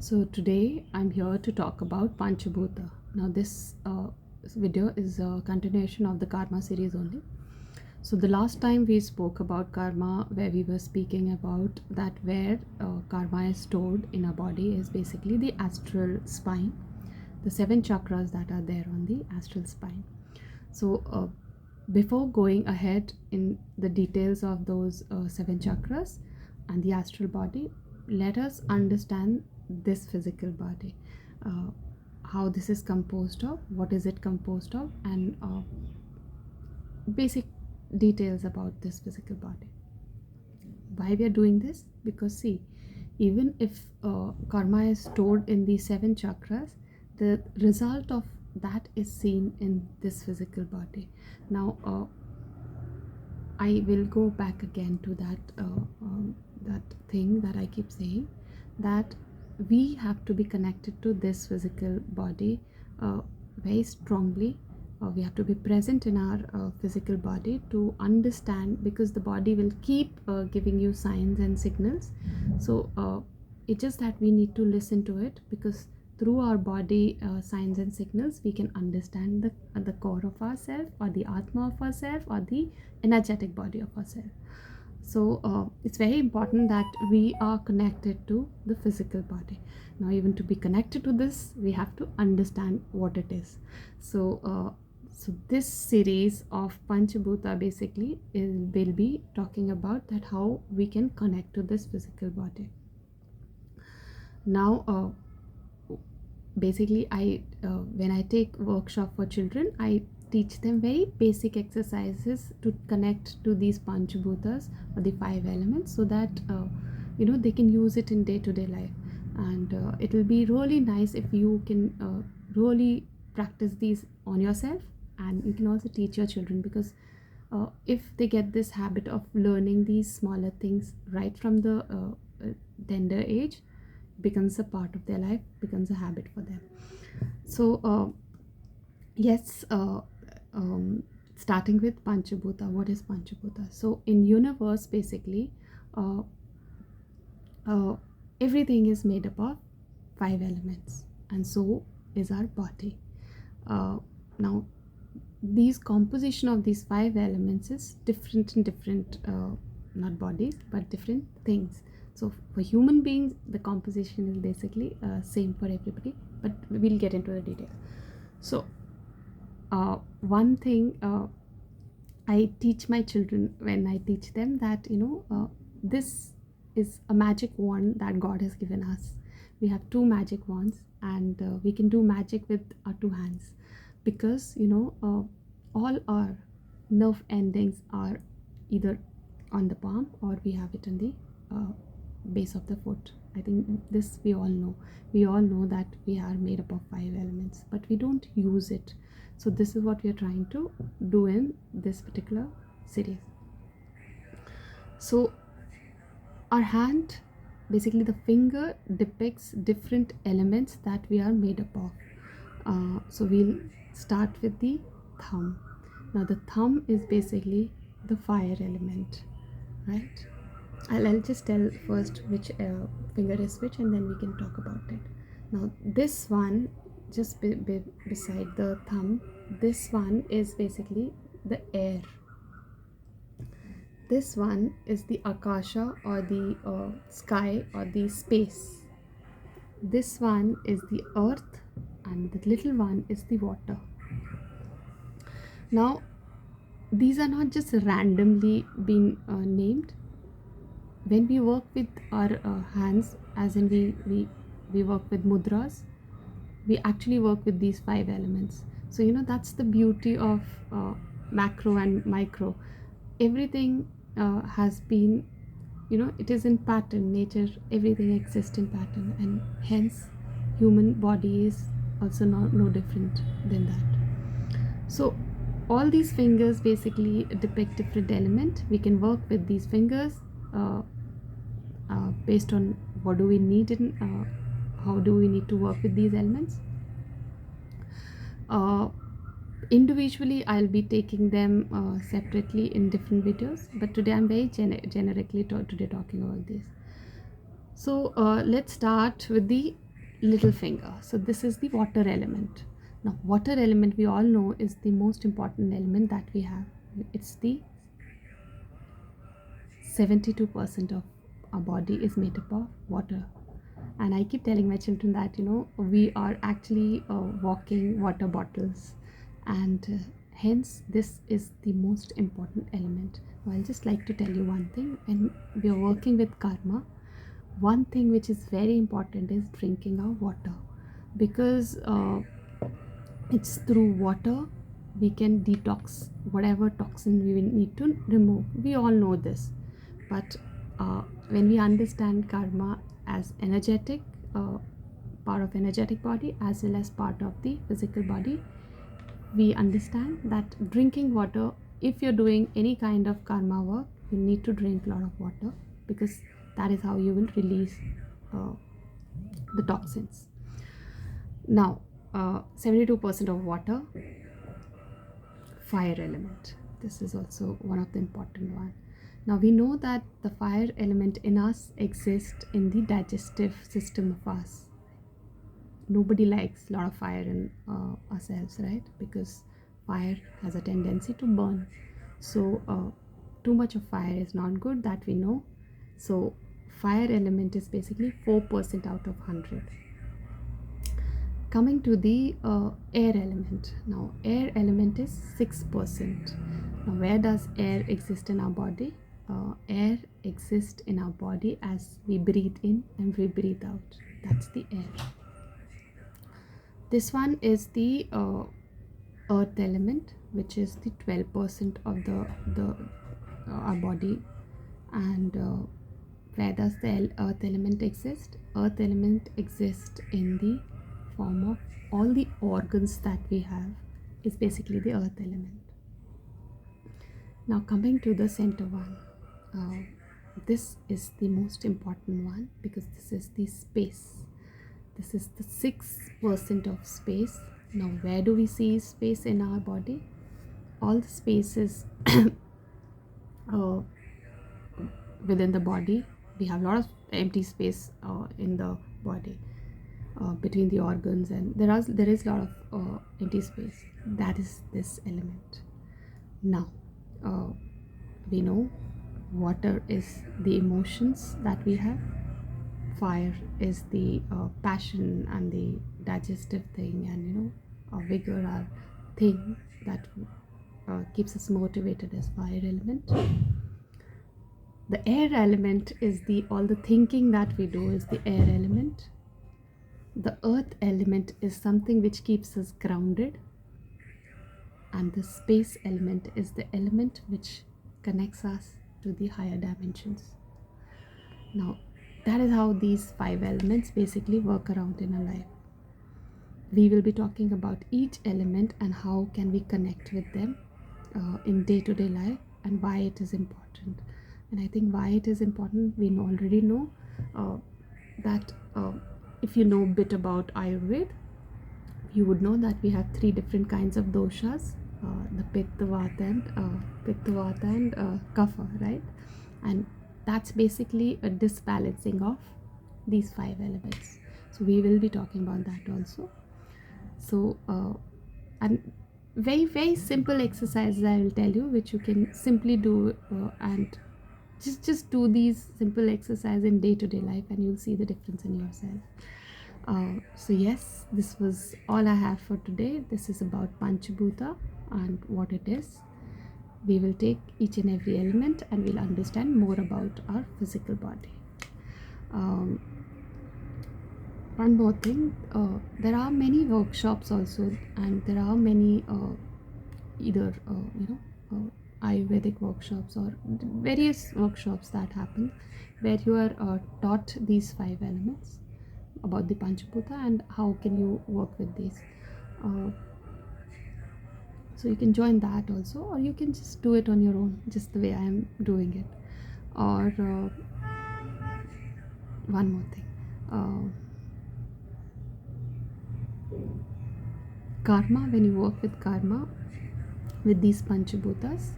So today I'm here to talk about Pancha Bhuta. Now this video is a continuation of the karma series only. So the last time we spoke about karma, where we were speaking about that where karma is stored in our body is basically the astral spine, the 7 chakras that are there on the astral spine. So before going ahead in the details of those 7 chakras and the astral body, let us understand this physical body, how this is composed of, what is it composed of, and basic details about this physical body. Why we are doing this? Because see, even if karma is stored in the 7 chakras, the result of that is seen in this physical body. Now I will go back again to that thing that I keep saying, that we have to be connected to this physical body very strongly. We have to be present in our physical body to understand, because the body will keep giving you signs and signals. So it's just that we need to listen to it, because through our body signs and signals we can understand the core of ourself, or the atma of ourself, or the energetic body of ourself. So it's very important that we are connected to the physical body. Now, even to be connected to this, we have to understand what it is. So this series of Pancha Bhuta basically will be talking about that how we can connect to this physical body. Now, basically, when I take workshop for children, I teach them very basic exercises to connect to these Pancha Bhutas, or the 5 elements, so that they can use it in day-to-day life. And it will be really nice if you can really practice these on yourself, and you can also teach your children, because if they get this habit of learning these smaller things right from the tender age, becomes a part of their life, becomes a habit for them. So yes, starting with Pancha Bhuta. What is Pancha Bhuta? So in universe, basically everything is made up of 5 elements, and so is our body. Now these composition of these 5 elements is different in different not bodies, but different things. So for human beings, the composition is basically same for everybody, but we'll get into the details. So one thing I teach my children when I teach them, that this is a magic wand that God has given us. We have 2 magic wands, and we can do magic with our 2 hands, because all our nerve endings are either on the palm, or we have it on the base of the foot. I think this we all know. We all know that we are made up of 5 elements, but we don't use it. So this is what we are trying to do in this particular series. So our hand, basically the finger, depicts different elements that we are made up of. So we'll start with the thumb. Now the thumb is basically the fire element, right? I'll just tell first which finger is which, and then we can talk about it. Now this one, just beside the thumb, this one is basically the air. This one is the akasha, or the sky, or the space. This one is the earth, and the little one is the water. Now these are not just randomly being named. When we work with our hands, as in we work with mudras, we actually work with these 5 elements. So that's the beauty of macro and micro. Everything has been, it is in pattern. Nature, everything exists in pattern, and hence human body is also no different than that. So all these fingers basically depict different element. We can work with these fingers based on what do we need, and how do we need to work with these elements. Individually, I'll be taking them separately in different videos, but today I'm very generically today talking about this. So let's start with the little finger. So this is the water element. Now water element, we all know, is the most important element that we have. It's the 72% of our body is made up of water. And I keep telling my children that, we are actually walking water bottles, and hence this is the most important element. Now, I'll just like to tell you one thing. When we are working with karma, one thing which is very important is drinking our water, because it's through water we can detox whatever toxin we will need to remove. We all know this, but when we understand karma as energetic, part of energetic body as well as part of the physical body, we understand that drinking water, if you're doing any kind of karma work, you need to drink a lot of water, because that is how you will release the toxins. Now 72% of water. Fire element, this is also one of the important one. Now we know that the fire element in us exists in the digestive system of us. Nobody likes a lot of fire in ourselves, right? Because fire has a tendency to burn. So too much of fire is not good, that we know. So fire element is basically 4% out of 100. Coming to the air element. Now air element is 6%. Now where does air exist in our body? Air exists in our body as we breathe in and we breathe out. That's the air. This one is the earth element, which is the 12% of the our body. And where does the earth element exist? Earth element exists in the form of all the organs that we have, is basically the earth element. Now coming to the center one, this is the most important one, because this is the space. This is the 6% of space. Now where do we see space in our body? All the spaces within the body. We have a lot of empty space in the body, between the organs, and there is a lot of empty space. That is this element. Now we know water is the emotions that we have, fire is the passion and the digestive thing, and our vigor, our thing that keeps us motivated, as fire element. The air element is all the thinking that we do is the air element. The earth element is something which keeps us grounded, and the space element is the element which connects us to the higher dimensions. Now that is how these 5 elements basically work around in our life. We will be talking about each element and how can we connect with them in day-to-day life, and why it is important. And I think why it is important, we already know that if you know a bit about Ayurveda, you would know that we have 3 different kinds of doshas, the Pitta, Vata and Kapha, right? And that's basically a disbalancing of these 5 elements. So we will be talking about that also. So and very, very simple exercises I will tell you, which you can simply do, and just do these simple exercises in day-to-day life, and you'll see the difference in yourself. So yes, this was all I have for today. This is about Pancha Bhuta and what it is. We will take each and every element and we'll understand more about our physical body. One more thing, there are many workshops also, and there are many either Ayurvedic workshops or various workshops that happen, where you are taught these 5 elements about the Pancha Bhuta and how can you work with these. So you can join that also, or you can just do it on your own, just the way I am doing it. Or one more thing, karma, when you work with karma, with these Pancha Bhutas,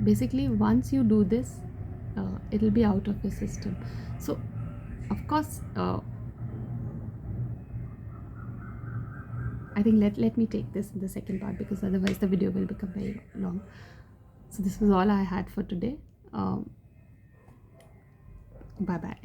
basically once you do this, it will be out of your system. So of course I think let me take this in the second part, because otherwise the video will become very long. So this was all I had for today. Bye bye.